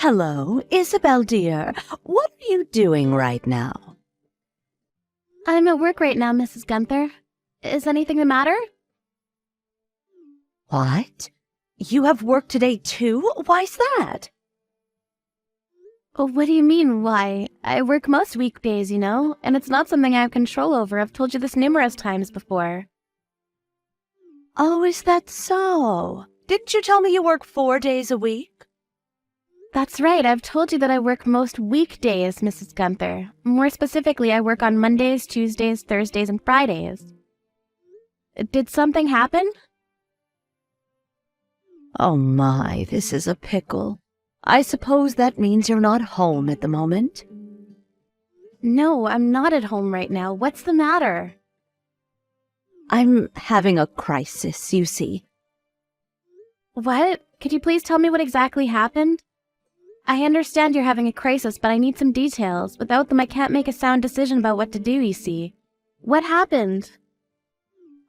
Hello, Isabel dear. What are you doing right now? I'm at work right now, Mrs. Gunther. Is anything the matter? What? You have work today too? Why's that? Oh, what do you mean, why? I work most weekdays, and it's not something I have control over. I've told you this numerous times before. Oh, is that so? Didn't you tell me you work 4 days a week? That's right, I've told you that I work most weekdays, Mrs. Gunther. More specifically, I work on Mondays, Tuesdays, Thursdays, and Fridays. Did something happen? Oh my, this is a pickle. I suppose that means you're not home at the moment? No, I'm not at home right now. What's the matter? I'm having a crisis, you see. What? Could you please tell me what exactly happened? I understand you're having a crisis, but I need some details. Without them, I can't make a sound decision about what to do, you see. What happened?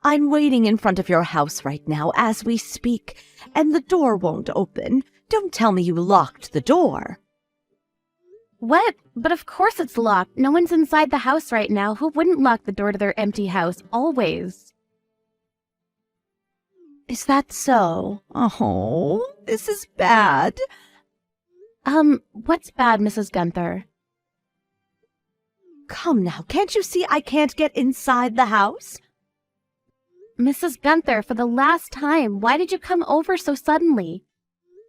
I'm waiting in front of your house right now as we speak, and the door won't open. Don't tell me you locked the door. What? But of course it's locked. No one's inside the house right now. Who wouldn't lock the door to their empty house? Always. Is that so? Oh, this is bad. What's bad, Mrs. Gunther? Come now, can't you see I can't get inside the house? Mrs. Gunther, for the last time, why did you come over so suddenly?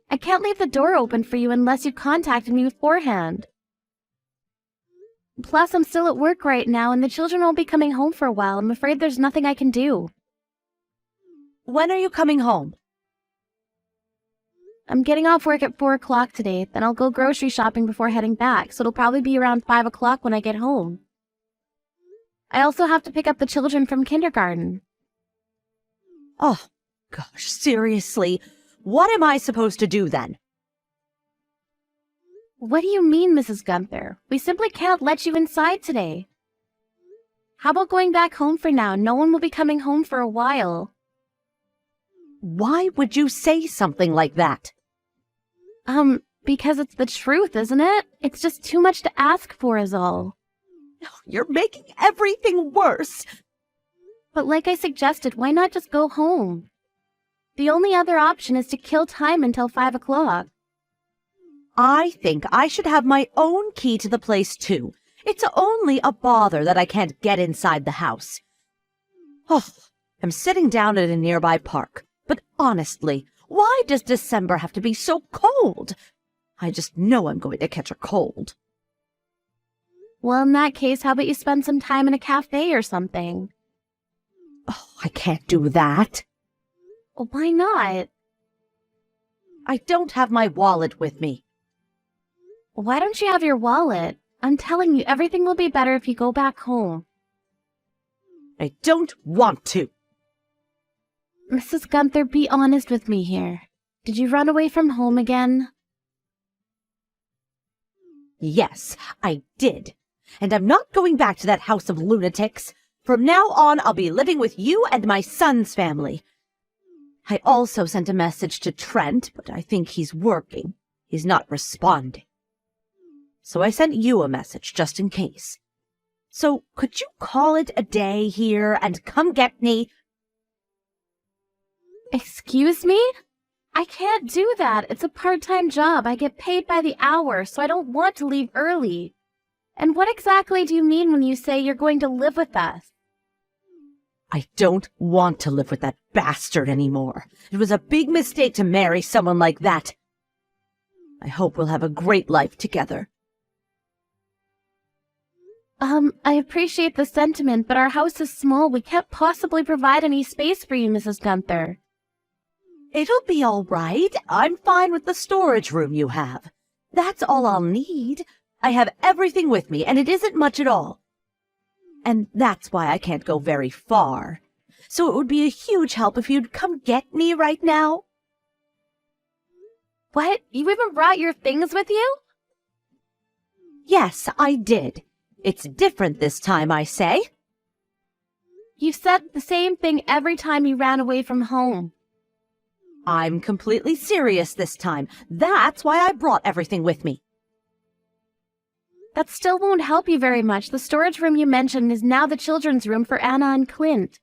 I can't leave the door open for you unless you contacted me beforehand. Plus, I'm still at work right now, and the children won't be coming home for a while. I'm afraid there's nothing I can do. When are you coming home? I'm getting off work at 4 o'clock today, then I'll go grocery shopping before heading back, so it'll probably be around 5 o'clock when I get home. I also have to pick up the children from kindergarten. Oh, gosh, seriously, what am I supposed to do then? What do you mean, Mrs. Gunther? We simply can't let you inside today. How about going back home for now? No one will be coming home for a while. Why would you say something like that? Because it's the truth, isn't it? It's just too much to ask for is all. You're making everything worse. But like I suggested, why not just go home? The only other option is to kill time until 5 o'clock. I think I should have my own key to the place too. It's only a bother that I can't get inside the house. Oh, I'm sitting down at a nearby park. But honestly, why does December have to be so cold? I just know I'm going to catch a cold. Well, in that case, how about you spend some time in a cafe or something? Oh, I can't do that. Well, why not? I don't have my wallet with me. Why don't you have your wallet? I'm telling you, everything will be better if you go back home. I don't want to. Mrs. Gunther, be honest with me here. Did you run away from home again? Yes, I did. And I'm not going back to that house of lunatics. From now on, I'll be living with you and my son's family. I also sent a message to Trent, but I think he's working. He's not responding. So I sent you a message just in case. So could you call it a day here and come get me? Excuse me? I can't do that. It's a part-time job. I get paid by the hour, so I don't want to leave early. And what exactly do you mean when you say you're going to live with us? I don't want to live with that bastard anymore. It was a big mistake to marry someone like that. I hope we'll have a great life together. I appreciate the sentiment, but our house is small. We can't possibly provide any space for you, Mrs. Gunther. It'll be all right. I'm fine with the storage room you have. That's all I'll need. I have everything with me, and it isn't much at all. And that's why I can't go very far. So it would be a huge help if you'd come get me right now. What? You even brought your things with you? Yes, I did. It's different this time, I say. You said the same thing every time you ran away from home. I'm completely serious this time. That's why I brought everything with me. That still won't help you very much. The storage room you mentioned is now the children's room for Anna and Clint.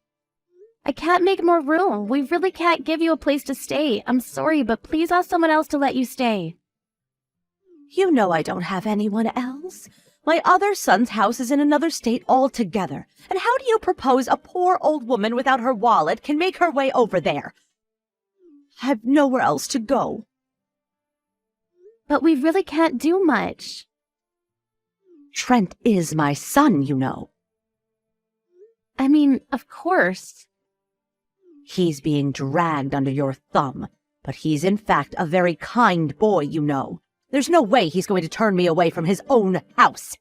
I can't make more room. We really can't give you a place to stay. I'm sorry, but please ask someone else to let you stay. You know I don't have anyone else. My other son's house is in another state altogether. And how do you propose a poor old woman without her wallet can make her way over there? I've nowhere else to go. But we really can't do much. Trent is my son, you know. I mean, of course. He's being dragged under your thumb, but he's in fact a very kind boy, you know. There's no way he's going to turn me away from his own house.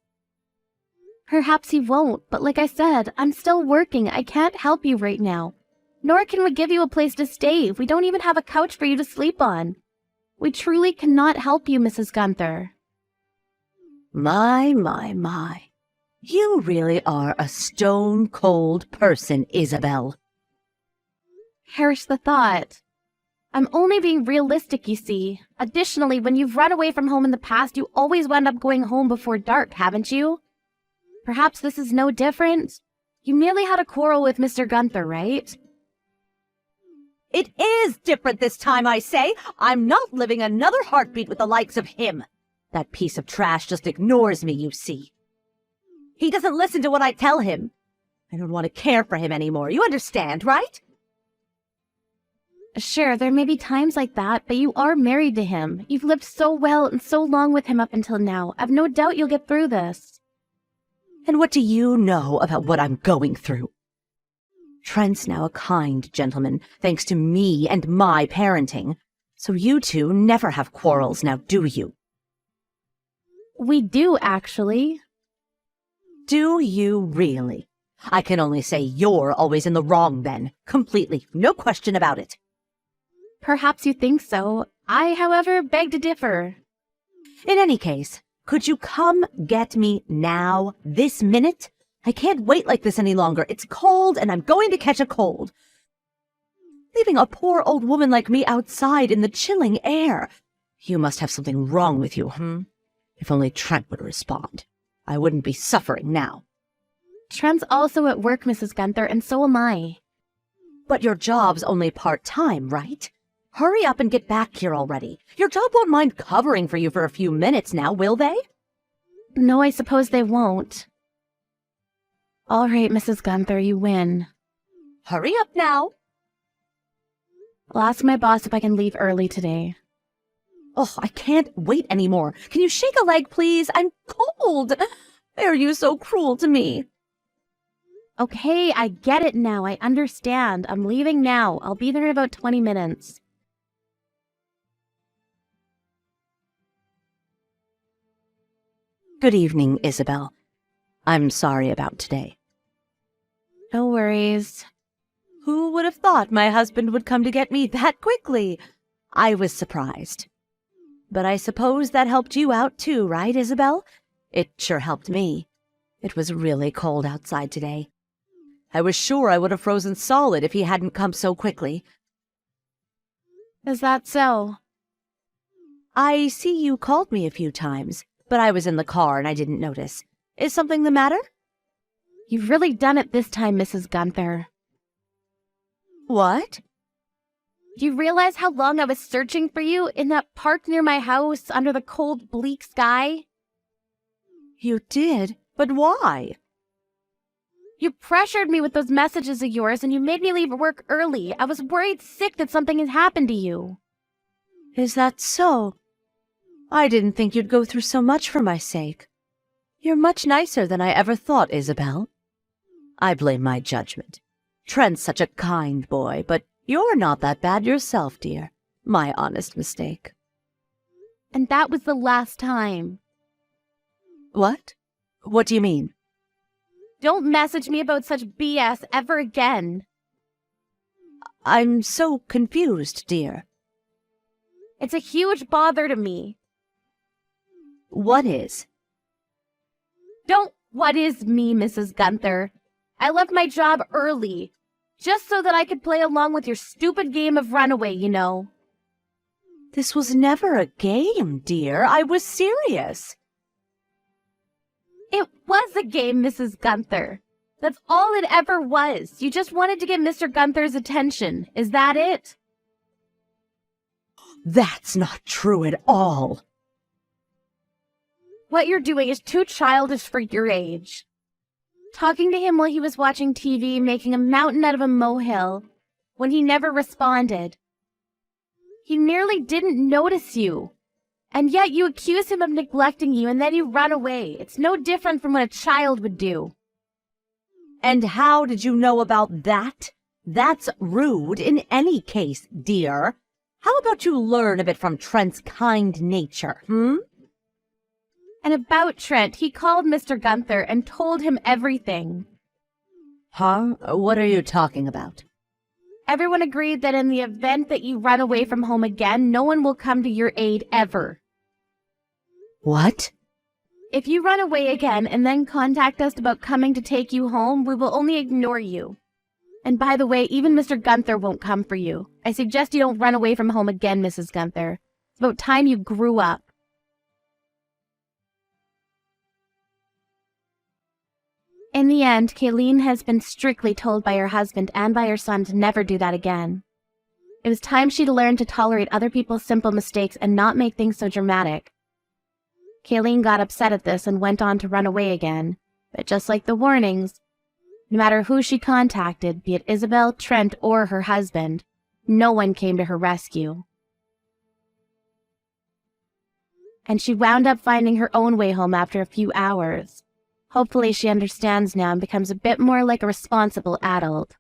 Perhaps he won't, but like I said, I'm still working. I can't help you right now. Nor can we give you a place to stay. We don't even have a couch for you to sleep on. We truly cannot help you, Mrs. Gunther. My. You really are a stone-cold person, Isabel. Perish the thought. I'm only being realistic, you see. Additionally, when you've run away from home in the past, you always wound up going home before dark, haven't you? Perhaps this is no different. You merely had a quarrel with Mr. Gunther, right? It is different this time, I say. I'm not living another heartbeat with the likes of him. That piece of trash just ignores me, you see. He doesn't listen to what I tell him. I don't want to care for him anymore. You understand, right? Sure, there may be times like that, but you are married to him. You've lived so well and so long with him up until now. I've no doubt you'll get through this. And what do you know about what I'm going through? Trent's now a kind gentleman, thanks to me and my parenting. So you two never have quarrels now, do you? We do, actually. Do you really? I can only say you're always in the wrong then. Completely. No question about it. Perhaps you think so. I, however, beg to differ. In any case, could you come get me now, this minute? I can't wait like this any longer. It's cold and I'm going to catch a cold. Leaving a poor old woman like me outside in the chilling air. You must have something wrong with you, If only Trent would respond. I wouldn't be suffering now. Trent's also at work, Mrs. Gunther, and so am I. But your job's only part-time, right? Hurry up and get back here already. Your job won't mind covering for you for a few minutes now, will they? No, I suppose they won't. All right, Mrs. Gunther, you win. Hurry up now. I'll ask my boss if I can leave early today. Oh, I can't wait anymore. Can you shake a leg, please? I'm cold. Why are you so cruel to me? Okay, I get it now. I understand. I'm leaving now. I'll be there in about 20 minutes. Good evening, Isabel. I'm sorry about today. No worries. Who would have thought my husband would come to get me that quickly? I was surprised. But I suppose that helped you out too, right, Isabel? It sure helped me. It was really cold outside today. I was sure I would have frozen solid if he hadn't come so quickly. Is that so? I see you called me a few times, but I was in the car and I didn't notice. Is something the matter? You've really done it this time, Mrs. Gunther. What? Do you realize how long I was searching for you in that park near my house under the cold, bleak sky? You did? But why? You pressured me with those messages of yours and you made me leave work early. I was worried sick that something had happened to you. Is that so? I didn't think you'd go through so much for my sake. You're much nicer than I ever thought, Isabel. I blame my judgment. Trent's such a kind boy, but you're not that bad yourself, dear. My honest mistake. And that was the last time. What? What do you mean? Don't message me about such BS ever again. I'm so confused, dear. It's a huge bother to me. What is? Don't what is me, Mrs. Gunther. I left my job early. Just so that I could play along with your stupid game of runaway, you know. This was never a game, dear. I was serious. It was a game, Mrs. Gunther. That's all it ever was. You just wanted to get Mr. Gunther's attention. Is that it? That's not true at all. What you're doing is too childish for your age. Talking to him while he was watching TV, making a mountain out of a molehill, when he never responded. He nearly didn't notice you. And yet you accuse him of neglecting you and then you run away. It's no different from what a child would do. And how did you know about that? That's rude in any case, dear. How about you learn a bit from Trent's kind nature, And about Trent, he called Mr. Gunther and told him everything. Huh? What are you talking about? Everyone agreed that in the event that you run away from home again, no one will come to your aid ever. What? If you run away again and then contact us about coming to take you home, we will only ignore you. And by the way, even Mr. Gunther won't come for you. I suggest you don't run away from home again, Mrs. Gunther. It's about time you grew up. In the end, Kayleen has been strictly told by her husband and by her son to never do that again. It was time she'd learned to tolerate other people's simple mistakes and not make things so dramatic. Kayleen got upset at this and went on to run away again, but just like the warnings, no matter who she contacted, be it Isabel, Trent, or her husband, no one came to her rescue. And she wound up finding her own way home after a few hours. Hopefully she understands now and becomes a bit more like a responsible adult.